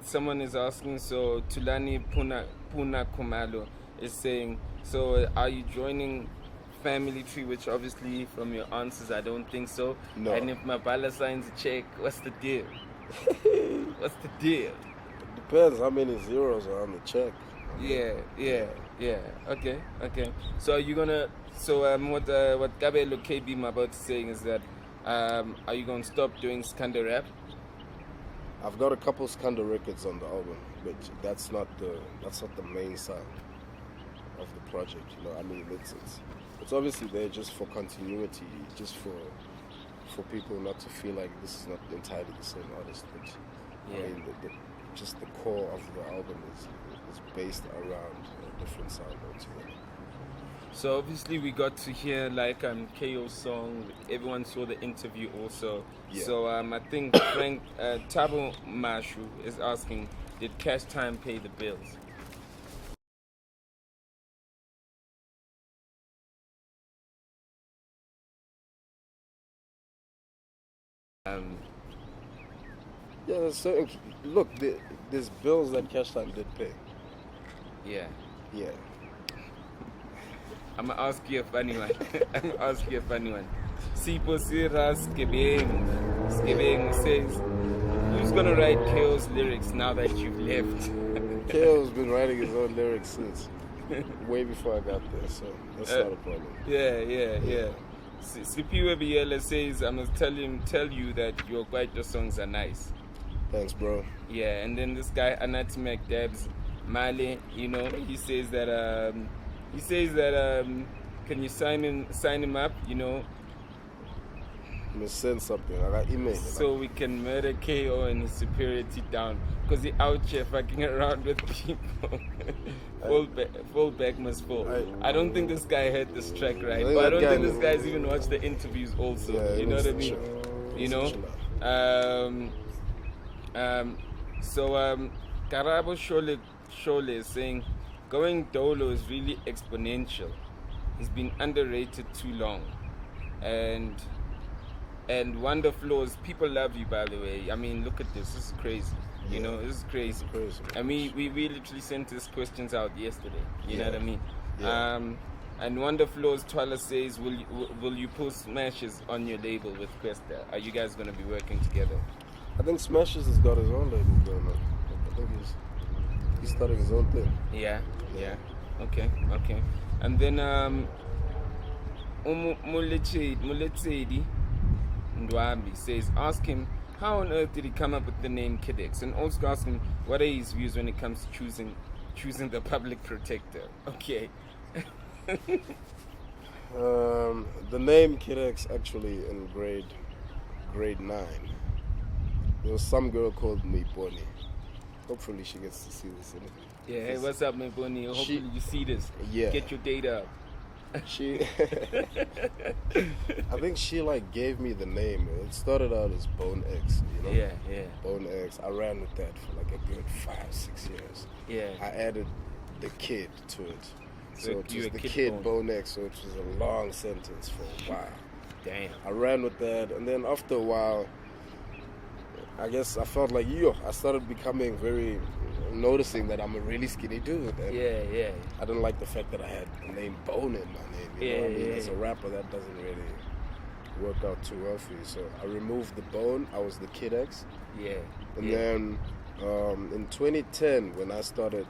Someone is asking, so Tulani Puna Kumalo is saying, so are you joining family tree? Which obviously from your answers, I don't think so. No. And if Mabala signs a check, what's the deal? What's the deal? Depends how many zeros are on the check. Yeah. Okay. So are you gonna? So what Gabelo KB I'm about to saying is that are you gonna stop doing Skanda rap? I've got a couple Skanda records on the album, but that's not the main sound of the project. I mean, it's obviously there just for continuity, just for people not to feel like this is not entirely the same artist. But I mean, just the core of the album is based around a different sound altogether. So obviously we got to hear like KO's song. Everyone saw the interview also. Yeah. So I think Frank Tabo Mashu is asking, did Cash Time pay the bills? Yeah, there's certain. Look, there's bills that Cash Time did pay. Yeah. I'm gonna ask you a funny one. Sipo Siras Skebeng says, who's gonna write KO's lyrics now that you've left? KO's been writing his own lyrics since way before I got there, so that's not a problem. Yeah. Sipiwe Biela says, I must tell you that your Kwaito songs are nice. Thanks, bro. Yeah, and then this guy Anat McDabs Male, he says that can you sign him up, I'm gonna send something. I got email. So we can murder KO and his superiority down, because he out here fucking around with people. Fall back must fall. I don't think this guy heard this track right, but I don't think this guy's even watched the interviews also. Yeah, you know what I mean? Karabo Shole is saying, going Dolo is really exponential. He's been underrated too long. And Wonder Flows, people love you, by the way. I mean, look at this. This is crazy. This is crazy. And we literally sent these questions out yesterday. You know what I mean? Yeah. And Wonder Flows Twala says, will you pull Smashis on your label with Questa? Are you guys going to be working together? I think Smashis has got his own label going on. I think he's starting his own thing. Yeah. Okay. And then Muletsedi Ndwambi says, ask him, how on earth did he come up with the name KiD? And also ask him, what are his views when it comes to choosing the public protector? Okay. The name KiD actually in grade 9. There was some girl called Miponi. Hopefully she gets to see this interview. Yeah, hey, what's up, Miponi? Hopefully you see this. Yeah. Get your data up. I think she gave me the name. It started out as Bone X, Yeah. Bone X. I ran with that for a good 5-6 years. Yeah. I added the KiD to it. So it was the KiD Bone X, so it was a long sentence for a while. Damn. I ran with that, and then after a while, I guess I felt like, I started noticing that I'm a really skinny dude. And Yeah. I didn't like the fact that I had the name Bone in my name. You know what I mean? As a rapper, that doesn't really work out too well for you. So I removed the Bone. I was the KiD X. Yeah. And then in 2010, when I started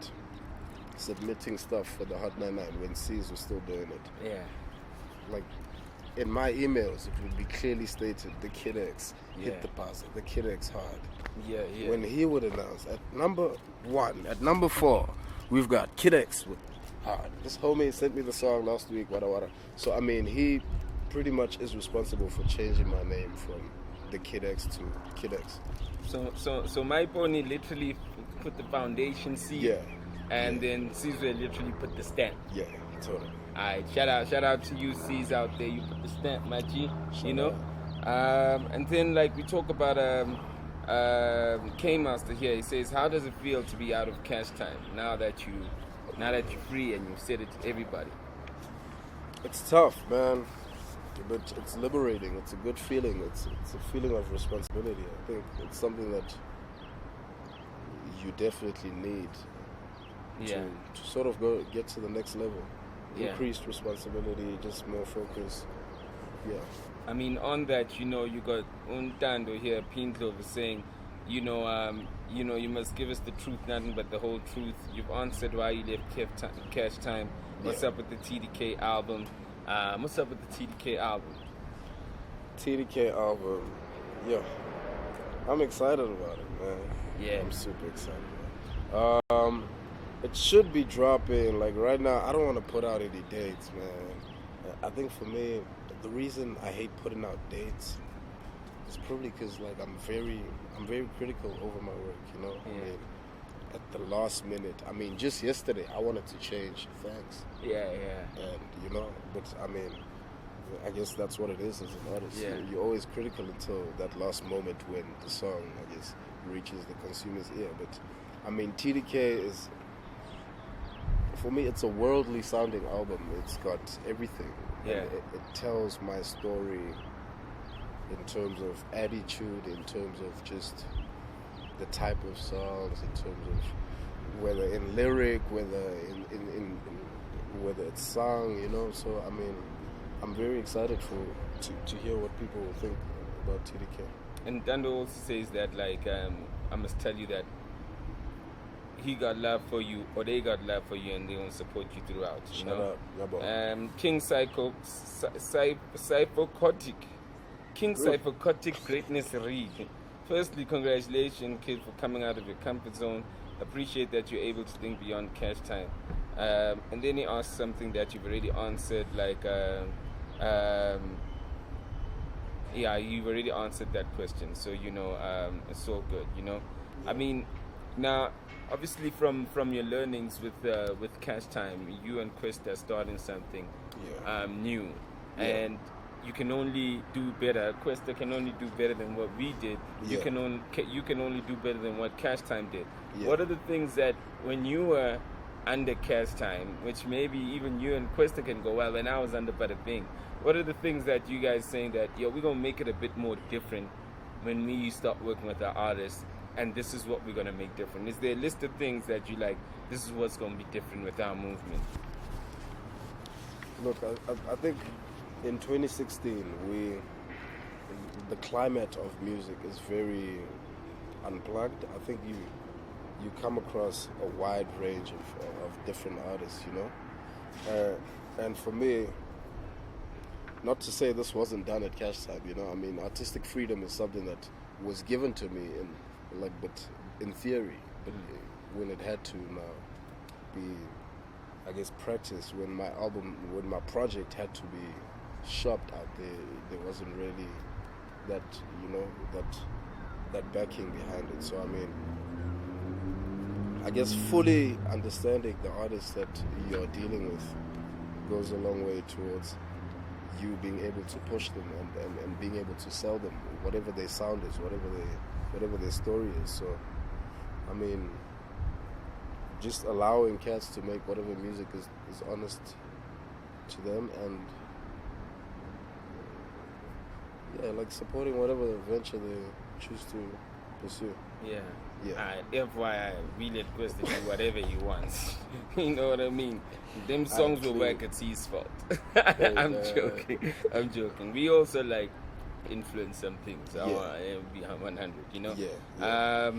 submitting stuff for the Hot 99, when C's was still doing it. Yeah. In my emails, it would be clearly stated, the KiD X hit the buzzer, the KiD X hard. Yeah. When he would announce, at number 1, at number 4, we've got KiD X with hard. This homie sent me the song last week, wada. So, I mean, he pretty much is responsible for changing my name from the KiD X to KiD X. So my pony literally put the foundation seed. Yeah. And then Caesar literally put the stamp. Yeah, totally. Alright, shout out to you C's out there. You put the stamp, my G. And then we talk about K-Master here. He says, how does it feel to be out of Cash Time now that you're free and you've said it to everybody? It's tough, man. but it's liberating. It's a good feeling. It's a feeling of responsibility. I think it's something that you definitely need to sort of get to the next level. Yeah. Increased responsibility, just more focus. Yeah. I mean, on that, you got Untando here, Pindlo, saying, you must give us the truth, nothing but the whole truth. You've answered why you left Cash Time. What's up with the TDK album? What's up with the TDK album? TDK album, yeah. I'm excited about it, man. Yeah. I'm super excited about it. It should be dropping, like right now, I don't want to put out any dates, man. I think for me, the reason I hate putting out dates is probably because like I'm very critical over my work, you know. Yeah. I mean, at the last minute, I mean, just yesterday I wanted to change things. Yeah. And but I mean, I guess that's what it is as an artist. Yeah. You're always critical until that last moment when the song, I guess, reaches the consumer's ear. But I mean, TDK is, for me, it's a worldly sounding album. It's got everything. Yeah. And it tells my story in terms of attitude, in terms of just the type of songs, in terms of whether in lyric, whether in whether it's sung, So I mean, I'm very excited to hear what people think about TDK. And Dando also says that, like, I must tell you that he got love for you, or they got love for you, and they will support you throughout. Shout out, yeah, bro. King Psychocotic. King Psychocotic Greatness Read. Firstly, congratulations, kid, for coming out of your comfort zone. Appreciate that you're able to think beyond Cash Time. And then he asked something that you've already answered, like, yeah, you've already answered that question. So, it's all good, Yeah. I mean, now, obviously from your learnings with Cash Time, you and Quest are starting something new. Yeah. And you can only do better. Questa can only do better than what we did. Yeah. You can only do better than what Cash Time did. Yeah. What are the things that when you were under Cash Time, which maybe even you and Questa can go, well, when I was under Bada Bing, what are the things that you guys saying that, we're going to make it a bit more different when we start working with our artists, and this is what we're going to make different? Is there a list of things that you like, this is what's going to be different with our movement? Look, I think in 2016, the climate of music is very unplugged. I think you come across a wide range of different artists, and for me, not to say this wasn't done at Cash Time, I mean, artistic freedom is something that was given to me but in theory, but when it had to now be, I guess, practiced, when my project had to be shopped out there wasn't really that that backing behind it. So I mean, I guess fully understanding the artists that you're dealing with goes a long way towards you being able to push them and being able to sell them whatever their sound is, whatever their story is. So I mean, just allowing cats to make whatever music is honest to them, and like supporting whatever venture they choose to pursue. Yeah. Yeah. FYI, we let Questa do whatever he wants. You know what I mean? Them songs will work, it's his fault. I'm joking. We also like influence some things. I want to be 100, Yeah.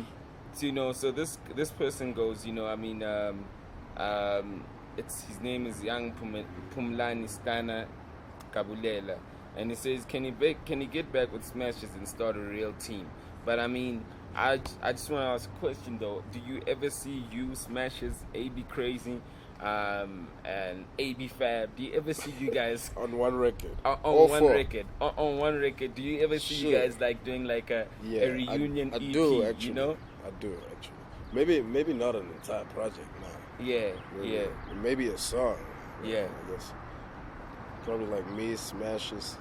So this person goes, his name is Young Pumlani Stana Kabulela, and he says, can he get back with Smashis and start a real team? But I mean, I just want to ask a question though. Do you ever see you, Smashis, AB Crazy, and AB Fab? Do you ever see you guys on one record? On one record. Do you ever see you guys like doing like a reunion EP? Do actually. I do actually. Maybe not an entire project now. Yeah. Maybe a song. Yeah. I guess. Probably like me, Smashis,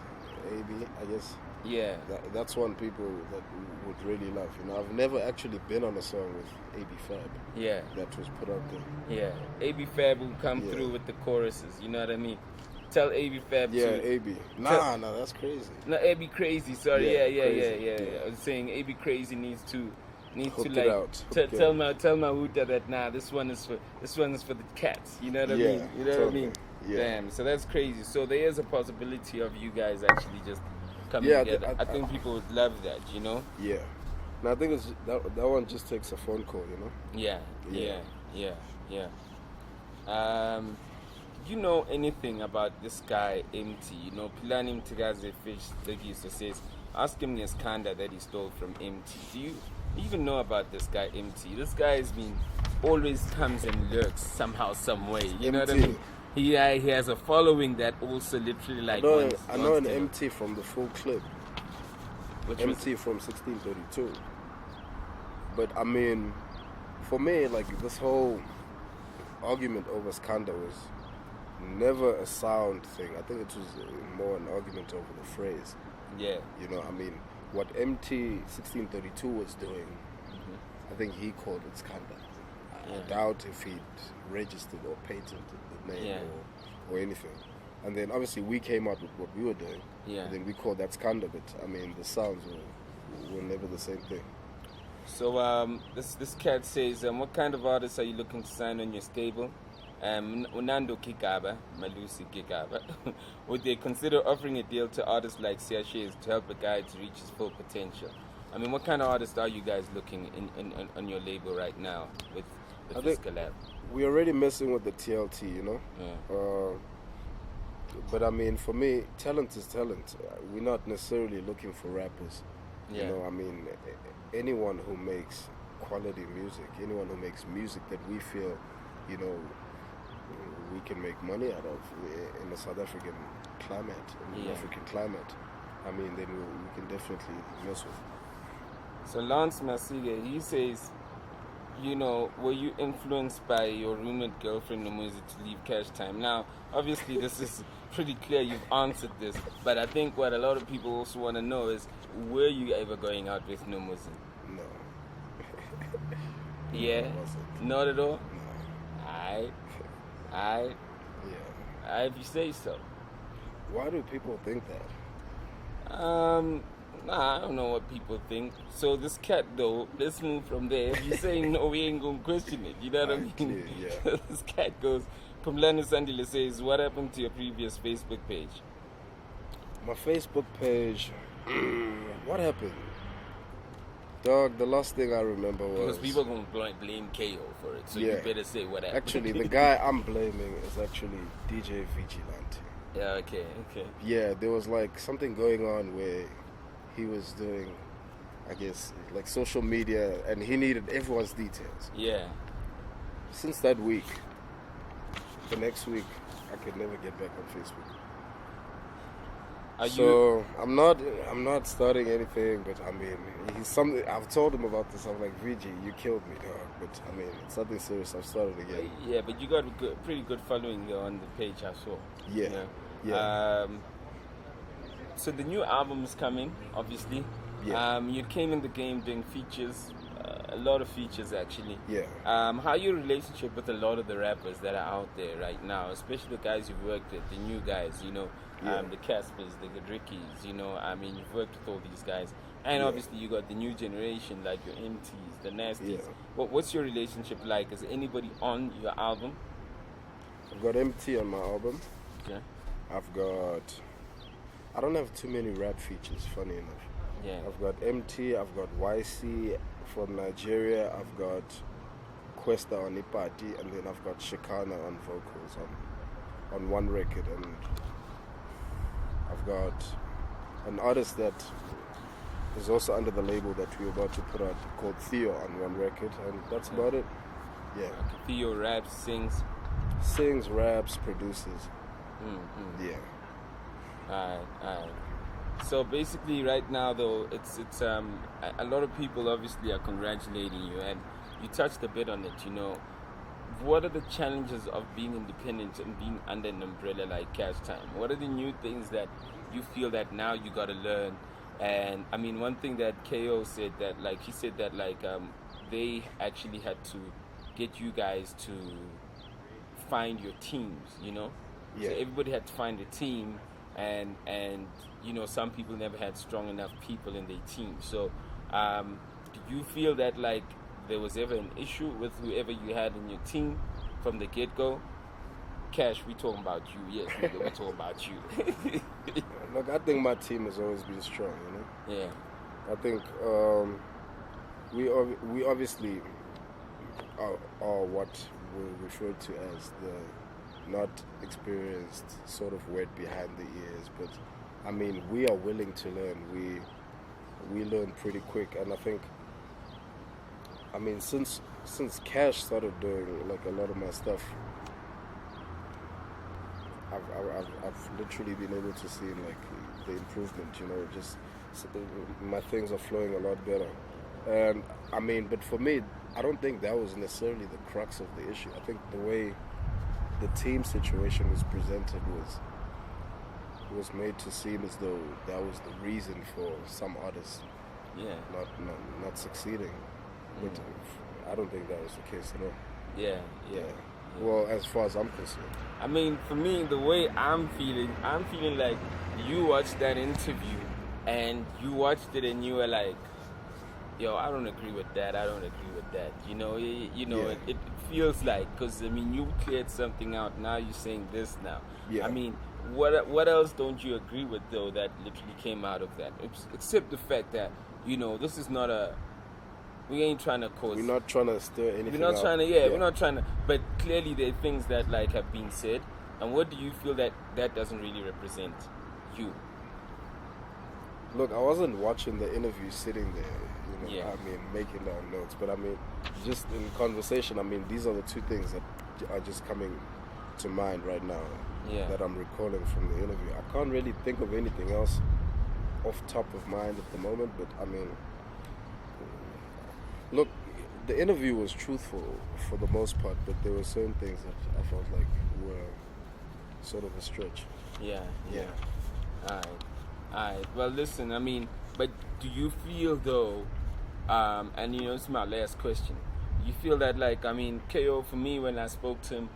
AB. I guess. Yeah. That's one people that would really love. I've never actually been on a song with AB Fab. Yeah. That was put out there. Yeah. AB Fab will come through with the choruses. You know what I mean? Tell AB Fab Yeah, to. AB. Nah, that's crazy. No, AB Crazy. Sorry, Yeah, yeah. Crazy, I was saying AB Crazy needs to Hook it like out. tell my Huta that this one is for the cats. You know what I Yeah, mean? You know what I totally. mean? Yeah. Damn. So that's crazy. So there is a possibility of you guys actually just coming Yeah, together. I think people would love that. You know? Yeah. And I think it's that one just takes a phone call, you know? Yeah. Do you know anything about this guy MT? You know, Pilani Mtagaze Fish Legiso says, ask him Neskanda that he stole from MT. Do you even know about this guy MT? This guy has been always comes and lurks somehow, some way. You know what I mean? He has a following that also literally like. I know an MT from the full clip. Which MT from 1632. But I mean, for me, like this whole argument over Skanda was never a sound thing. I think it was more an argument over the phrase. Yeah. You know, I mean, what MT 1632 was doing, I think he called it Skanda. I doubt if he'd registered or patented the name or anything. And then obviously we came out with what we were doing. Yeah. And then we called that Skanda, but I mean the sounds were never the same thing. So this cat says, what kind of artists are you looking to sign on your stable? Unando Kikaba, Malusi Kikaba. Would they consider offering a deal to artists like Smashis to help a guy to reach his full potential? I mean, what kind of artists are you guys looking in on your label right now with this collab? We're already messing with the TLT, you know? Yeah. But I mean, for me, talent is talent. We're not necessarily looking for rappers. Yeah. You know, I mean, anyone who makes quality music, anyone who makes music that we feel, you know, we can make money out of in the South African climate, in the African climate, I mean, then we can definitely mess with. So Lance Masiga, he says, you know, were you influenced by your rumored girlfriend Nomuzi to leave Cash Time? Now, obviously, this is pretty clear. You've answered this, but I think what a lot of people also want to know is, were you ever going out with Nomuzi? No. Yeah, no, not at all. No. I. Yeah. If you say so. Why do people think that? Nah, I don't know what people think. So this cat, though, let's move from there. If you're saying no, we ain't gonna question it. You know what I mean? Clear, yeah. This cat goes. Pumlani Sandile says, "What happened to your previous Facebook page?" My Facebook page. What happened? Dog, the last thing I remember was... Because people gonna blame KO for it, so you better say what happened. Actually, the guy I'm blaming is actually DJ Vigilante. Yeah, okay. Yeah, there was like something going on where he was doing, I guess, like social media, and he needed everyone's details. Yeah. Since that week, the next week, I could never get back on Facebook. I'm not starting anything, but I mean, he's something. I've told him about this. I'm like, VG, you killed me, dog. But I mean, it's nothing serious. I've started again. Yeah, but you got a pretty good following there on the page. I saw. Yeah. So the new album is coming, obviously. Yeah. You came in the game doing features, a lot of features actually. Yeah. How your relationship with a lot of the rappers that are out there right now, especially the guys you've worked with, the new guys, you know, the Caspers, the Godrickys, you know, I mean, you've worked with all these guys. And obviously you got the new generation, like your MTs, the Nasties. Yeah. What's your relationship like? Is anybody on your album? I've got MT on my album. Okay. I don't have too many rap features, funny enough. Yeah. I've got MT, I've got YC from Nigeria, I've got Questa on Ipati, and then I've got Shikana on vocals on one record, and I've got an artist that is also under the label that we're about to put out called Theo on one record, and that's about it. Yeah. Okay. Theo raps, sings, raps, produces. Mm-hmm. Yeah. Alright. So basically, right now, though, it's a lot of people obviously are congratulating you, and you touched a bit on it. You know, what are the challenges of being independent and being under an umbrella like Cash Time? What are the new things that you feel that now you got to learn? And I mean, one thing that KO said that, like, he said that, like, they actually had to get you guys to find your teams. You know. Yeah. So everybody had to find a team, and you know, some people never had strong enough people in their team. So do you feel that like there was ever an issue with whoever you had in your team from the get-go? Cash, we talking about you. Yes, nigga, we talking about you. Look, I think my team has always been strong, you know? Yeah. I think we obviously are what we refer to as the not experienced, sort of wet behind the ears, but I mean, we are willing to learn. We learn pretty quick, and I think, I mean, since Cash started doing like a lot of my stuff, I've literally been able to see like the improvement. You know, just my things are flowing a lot better. And I mean, but for me, I don't think that was necessarily the crux of the issue. I think the way the team situation was presented was made to seem as though that was the reason for some artists not succeeding. But I don't think that was the case at all. Yeah. Well, as far as I'm concerned. I mean, for me, the way I'm feeling like you watched that interview and you watched it and you were like, yo, I don't agree with that. I don't agree with that. You know, it feels like, because, I mean, you cleared something out. Now you're saying this now. Yeah. I mean, what else don't you agree with, though, that literally came out of that? Except the fact that, you know, this is not a... We ain't trying to cause... We're not trying to stir anything We're not up. trying to, we're not trying to... But clearly there are things that, like, have been said. And what do you feel that doesn't really represent you? Look, I wasn't watching the interview sitting there, you know, Yeah. I mean, making down notes. But I mean, just in conversation, I mean, these are the two things that are just coming to mind right now that I'm recalling from the interview. I can't really think of anything else off top of mind at the moment, but I mean, look, the interview was truthful for the most part, but there were certain things that I felt like were sort of a stretch. Yeah. Alright. Well, listen, I mean, but do you feel, though, and, you know, this is my last question, you feel that, like, I mean, KO, for me, when I spoke to him,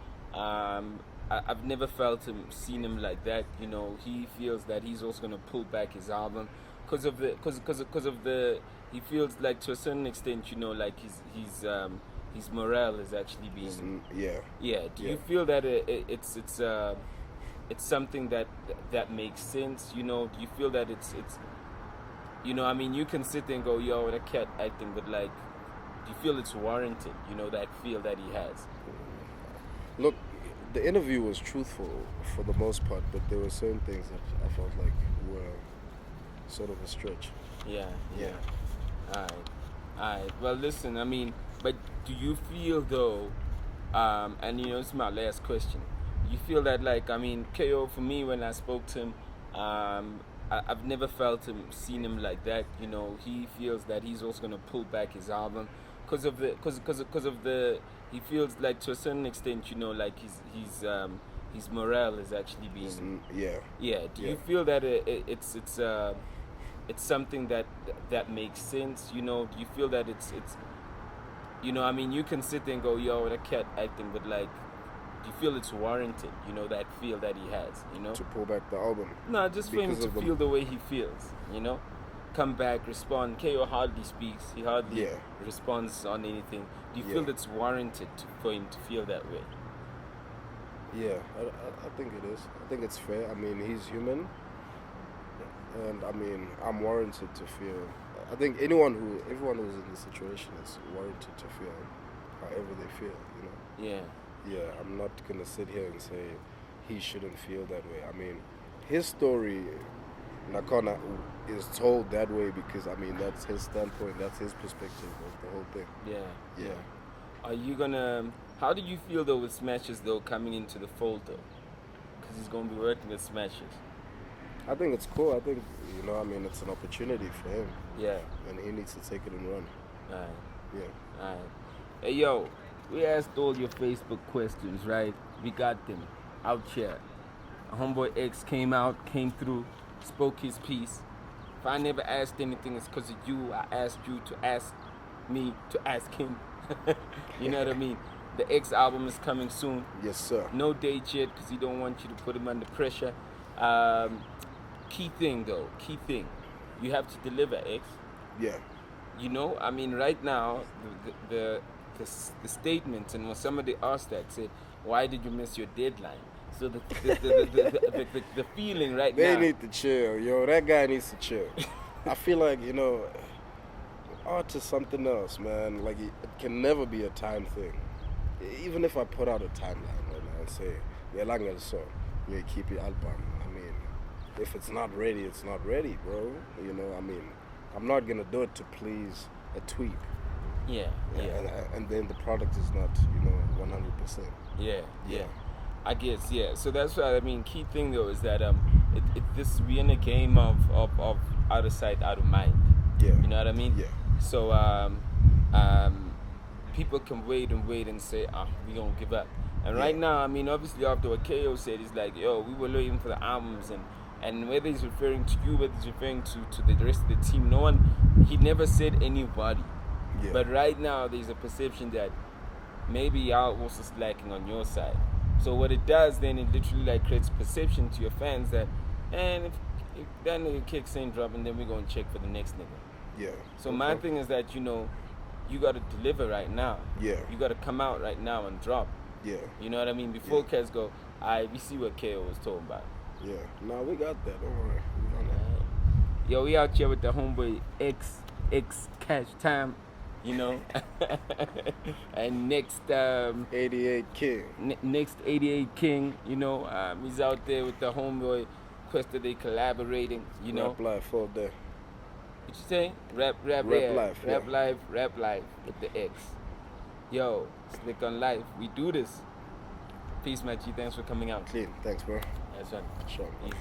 I've never seen him like that. You know, he feels that he's also going to pull back his album because of the he feels like, to a certain extent, you know, like his morale is actually being Do you feel that it's something that makes sense? You know, do you feel that it's you know, I mean, you can sit there and go, yo, that cat acting, but like, do you feel it's warranted? You know, that feel that he has. Look, the interview was truthful for the most part, but there were certain things that I felt like were sort of a stretch. Yeah. Alright. Well, listen, I mean, but do you feel, though, and, you know, this is my last question, you feel that, like, I mean, KO, for me, when I spoke to him, I've never seen him like that. You know, he feels that he's also going to pull back his album because of the he feels like, to a certain extent, you know, like his morale is actually being Do you feel that it's something that makes sense? You know, do you feel that it's you know, I mean, you can sit there and go, yo, that cat acting, but like, do you feel it's warranted? You know, that feel that he has, you know, to pull back the album. No, just for him to feel the way he feels, you know, come back, respond. KO hardly speaks. He hardly responds on anything. Do you feel it's warranted for him to feel that way? Yeah, I think it is. I think it's fair. I mean, he's human, and I mean, I'm warranted to feel. I think everyone who's in the situation is warranted to feel however they feel. You know. Yeah, I'm not gonna sit here and say he shouldn't feel that way. I mean, his story, Nakona, is told that way because, I mean, that's his standpoint, that's his perspective of the whole thing. Yeah. Are you gonna? How do you feel, though, with Smashis, though, coming into the fold, though? Because he's gonna be working with Smashis. I think it's cool. I think, you know, I mean, it's an opportunity for him. Yeah. And he needs to take it and run. Alright. Yeah. Alright. Hey, yo, we asked all your Facebook questions, right? We got them out here. Homeboy X came through, spoke his piece. If I never asked anything, it's because of you. I asked you to ask me to ask him. You know what I mean? The X album is coming soon. Yes, sir. No date yet because he don't want you to put him under pressure. Key thing though, key thing. You have to deliver, X. Yeah. You know, I mean, right now, the statements and when somebody asked that said, "Why did you miss your deadline?" So the feeling right They now. need to chill, yo. That guy needs to chill. I feel like, you know, art is something else, man. Like, it can never be a time thing. Even if I put out a timeline right now and say, yeah, like so, yeah, keep your album. I mean, if it's not ready, it's not ready, bro. You know, I mean, I'm not gonna do it to please a tweet. Yeah. And then the product is not, you know, 100%. Yeah. I guess, yeah. So that's what I mean. Key thing though is that we're in a game of out of sight, out of mind. Yeah. You know what I mean? Yeah. So people can wait and say, we don't give up. And right now, I mean, obviously after what KO said, he's like, yo, we were waiting for the albums, and whether he's referring to you, whether he's referring to the rest of the team, he never said anybody. Yeah. But right now, there's a perception that maybe y'all also slacking on your side. So what it does then, it literally like creates perception to your fans that, and if that nigga kicks ain't dropping, then we're gonna check for the next nigga. Yeah. So my thing is that, you know, you gotta deliver right now. Yeah. You gotta come out right now and drop. Yeah. You know what I mean? Before cats go, we see what KO was talking about. Yeah. No, we got that. Don't worry. We on that. Yo, we out here with the homeboy X Cash Time. You know, and next 88 King. Next 88 King, you know, he's out there with the homeboy Questa. They collaborating, you know. Rap life all day. What you say? Rap life. Rap life with the X. Yo, Slick on Life. We do this. Peace, my G. Thanks for coming out. Clean. Thanks, bro. That's right. Sure. Easy.